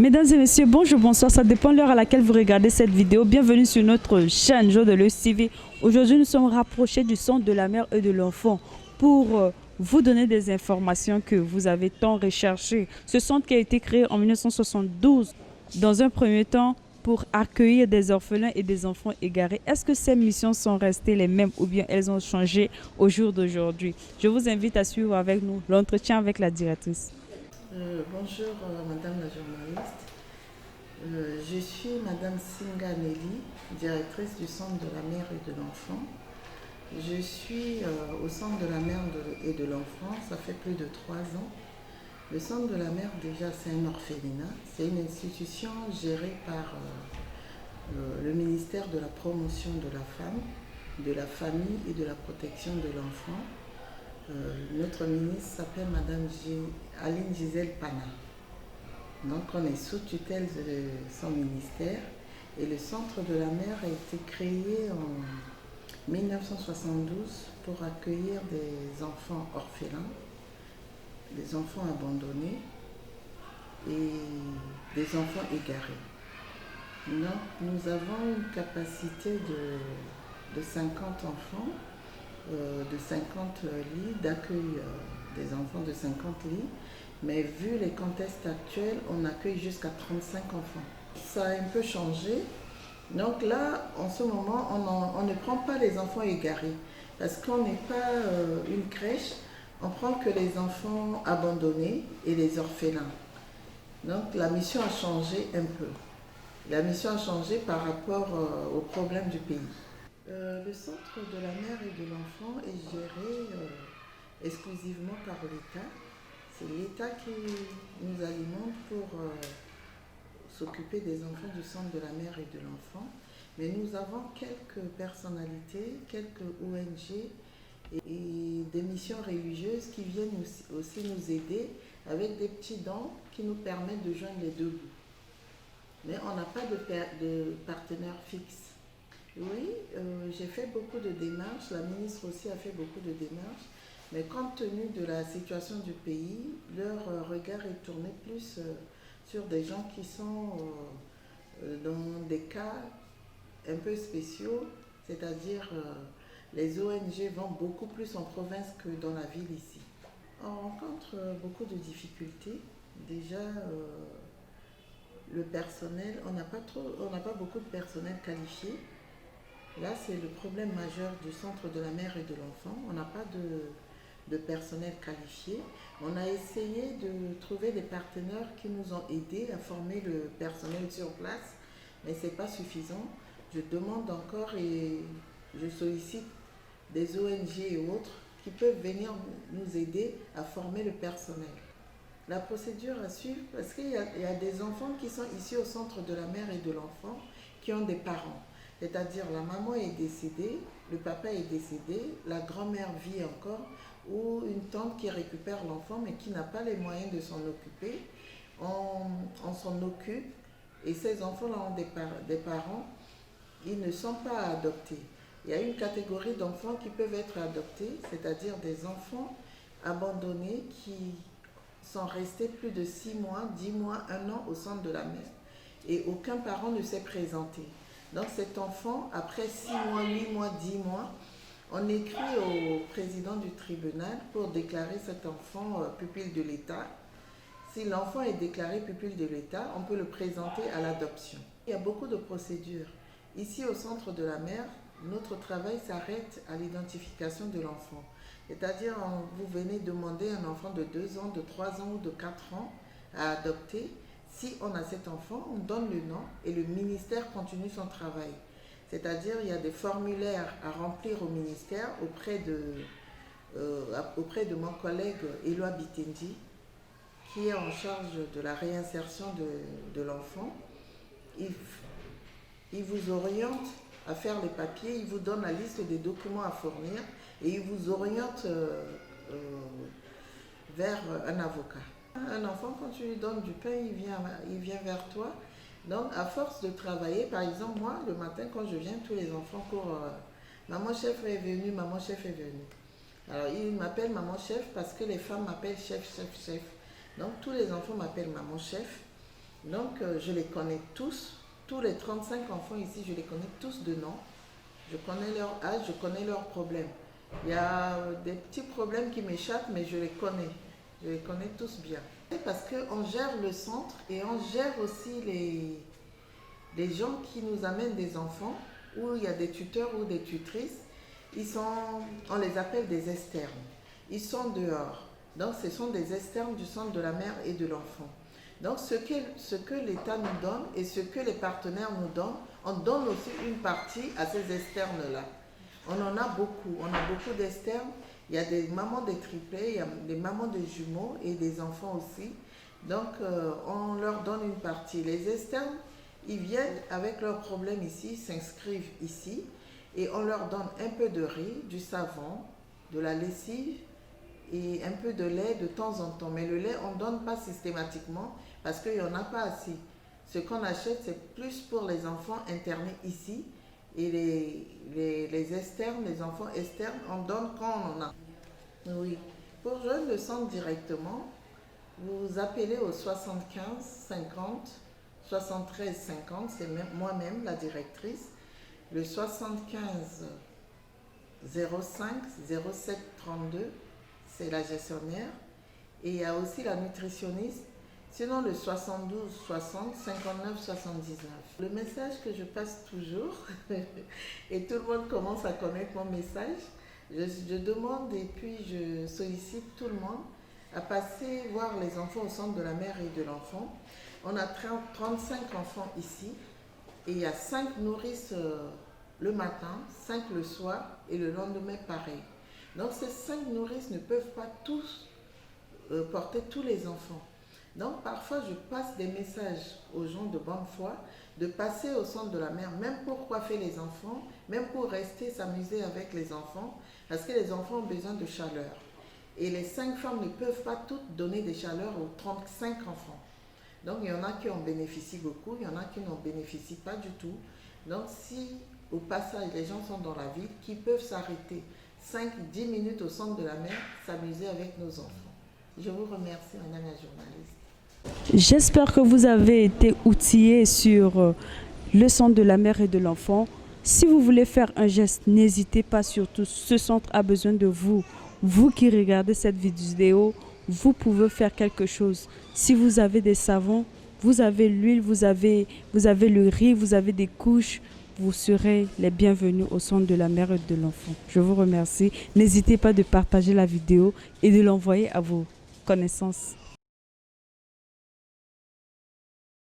Mesdames et messieurs, bonjour, bonsoir, ça dépend de l'heure à laquelle vous regardez cette vidéo. Bienvenue sur notre chaîne Joie de l'Oeil TV. Aujourd'hui, nous sommes rapprochés du centre de la mère et de l'enfant pour vous donner des informations que vous avez tant recherchées. Ce centre qui a été créé en 1972, dans un premier temps, pour accueillir des orphelins et des enfants égarés. Est-ce que ces missions sont restées les mêmes ou bien elles ont changé au jour d'aujourd'hui? Je vous invite à suivre avec nous l'entretien avec la directrice. Bonjour Madame la journaliste. Je suis Madame Singa Nelly, directrice du Centre de la mère et de l'enfant. Je suis au Centre de la mère et de l'enfant, ça fait plus de 3 ans. Le Centre de la mère, déjà, c'est un orphelinat. C'est une institution gérée par le ministère de la promotion de la femme, de la famille et de la protection de l'enfant. Notre ministre s'appelle Madame Aline Gisèle Pana. Donc on est sous tutelle de son ministère et le Centre de la mère a été créé en 1972 pour accueillir des enfants orphelins, des enfants abandonnés et des enfants égarés. Donc nous avons une capacité de 50 enfants, de 50 lits, d'accueil des enfants de 50 lits, mais vu les contextes actuels, on accueille jusqu'à 35 enfants. Ça a un peu changé. Donc là, en ce moment, on ne prend pas les enfants égarés, parce qu'on n'est pas une crèche, on prend que les enfants abandonnés et les orphelins. Donc la mission a changé un peu. La mission a changé par rapport aux problèmes du pays. Le centre de la mère et de l'enfant est géré exclusivement par l'État. C'est l'État qui nous alimente pour s'occuper des enfants du centre de la mère et de l'enfant. Mais nous avons quelques personnalités, quelques ONG et des missions religieuses qui viennent aussi nous aider avec des petits dons qui nous permettent de joindre les deux bouts. Mais on n'a pas de partenaire fixe. Oui, j'ai fait beaucoup de démarches, la ministre aussi a fait beaucoup de démarches, mais compte tenu de la situation du pays, leur regard est tourné plus sur des gens qui sont dans des cas un peu spéciaux, c'est-à-dire les ONG vont beaucoup plus en province que dans la ville ici. On rencontre beaucoup de difficultés. Déjà, le personnel, on n'a pas beaucoup de personnel qualifié. Là, c'est le problème majeur du centre de la mère et de l'enfant. On n'a pas de personnel qualifié. On a essayé de trouver des partenaires qui nous ont aidés à former le personnel sur place, mais ce n'est pas suffisant. Je demande encore et je sollicite des ONG et autres qui peuvent venir nous aider à former le personnel. La procédure à suivre, parce qu'il y a des enfants qui sont ici au centre de la mère et de l'enfant qui ont des parents. C'est-à-dire la maman est décédée, le papa est décédé, la grand-mère vit encore, ou une tante qui récupère l'enfant mais qui n'a pas les moyens de s'en occuper. On s'en occupe et ces enfants-là ont des parents, ils ne sont pas adoptés. Il y a une catégorie d'enfants qui peuvent être adoptés, c'est-à-dire des enfants abandonnés qui sont restés plus de 6 mois, 10 mois, 1 an au centre de la mère et aucun parent ne s'est présenté. Donc cet enfant, après 6 mois, 8 mois, 10 mois, on écrit au président du tribunal pour déclarer cet enfant pupille de l'État. Si l'enfant est déclaré pupille de l'État, on peut le présenter à l'adoption. Il y a beaucoup de procédures. Ici au centre de la mère, notre travail s'arrête à l'identification de l'enfant. C'est-à-dire, vous venez demander un enfant de 2 ans, de 3 ans ou de 4 ans à adopter. Si on a cet enfant, on donne le nom et le ministère continue son travail. C'est-à-dire, il y a des formulaires à remplir au ministère auprès de mon collègue Éloi Bitendi, qui est en charge de la réinsertion de l'enfant. Il vous oriente à faire les papiers, il vous donne la liste des documents à fournir et il vous oriente vers un avocat. Un enfant, quand tu lui donnes du pain, il vient vers toi. Donc, à force de travailler, par exemple, moi, le matin, quand je viens, tous les enfants courent. Maman chef est venue, maman chef est venue. Alors, ils m'appellent maman chef parce que les femmes m'appellent chef, chef, chef. Donc, tous les enfants m'appellent maman chef. Donc, je les connais tous. Tous les 35 enfants ici, je les connais tous de nom. Je connais leur âge, je connais leurs problèmes. Il y a des petits problèmes qui m'échappent, mais je les connais. Je les connais tous bien. Parce qu'on gère le centre et on gère aussi les gens qui nous amènent des enfants, où il y a des tuteurs ou des tutrices. On les appelle des externes. Ils sont dehors. Donc, ce sont des externes du centre de la mère et de l'enfant. Donc, ce que l'État nous donne et ce que les partenaires nous donnent, on donne aussi une partie à ces externes-là. On en a beaucoup. On a beaucoup d'externes. Il y a des mamans des triplés, il y a des mamans de jumeaux et des enfants aussi. Donc, on leur donne une partie. Les externes, ils viennent avec leurs problèmes ici, s'inscrivent ici et on leur donne un peu de riz, du savon, de la lessive et un peu de lait de temps en temps. Mais le lait, on ne donne pas systématiquement parce qu'il n'y en a pas assez. Ce qu'on achète, c'est plus pour les enfants internés ici. Et les externes, les enfants externes, on donne quand on en a. Oui. Pour joindre le centre directement, vous appelez au 75 50 73 50, c'est moi-même la directrice. Le 75 05 07 32, c'est la gestionnaire. Et il y a aussi la nutritionniste. Sinon, le 72 60 59 79. Le message que je passe toujours, et tout le monde commence à connaître mon message, je demande et puis je sollicite tout le monde à passer voir les enfants au centre de la mère et de l'enfant. On a 35 enfants ici et il y a 5 nourrices le matin, 5 le soir et le lendemain pareil. Donc ces 5 nourrices ne peuvent pas tous porter tous les enfants. Donc parfois je passe des messages aux gens de bonne foi de passer au centre de la mère, même pour coiffer les enfants, même pour rester s'amuser avec les enfants, parce que les enfants ont besoin de chaleur. Et les 5 femmes ne peuvent pas toutes donner des chaleurs aux 35 enfants. Donc il y en a qui en bénéficient beaucoup, il y en a qui n'en bénéficient pas du tout. Donc si au passage les gens sont dans la ville, qui peuvent s'arrêter 5-10 minutes au centre de la mère, s'amuser avec nos enfants. Je vous remercie, madame la journaliste. J'espère que vous avez été outillés sur le centre de la mère et de l'enfant. Si vous voulez faire un geste, n'hésitez pas surtout. Ce centre a besoin de vous. Vous qui regardez cette vidéo, vous pouvez faire quelque chose. Si vous avez des savons, vous avez l'huile, vous avez le riz, vous avez des couches, vous serez les bienvenus au centre de la mère et de l'enfant. Je vous remercie. N'hésitez pas de partager la vidéo et de l'envoyer à vos connaissances.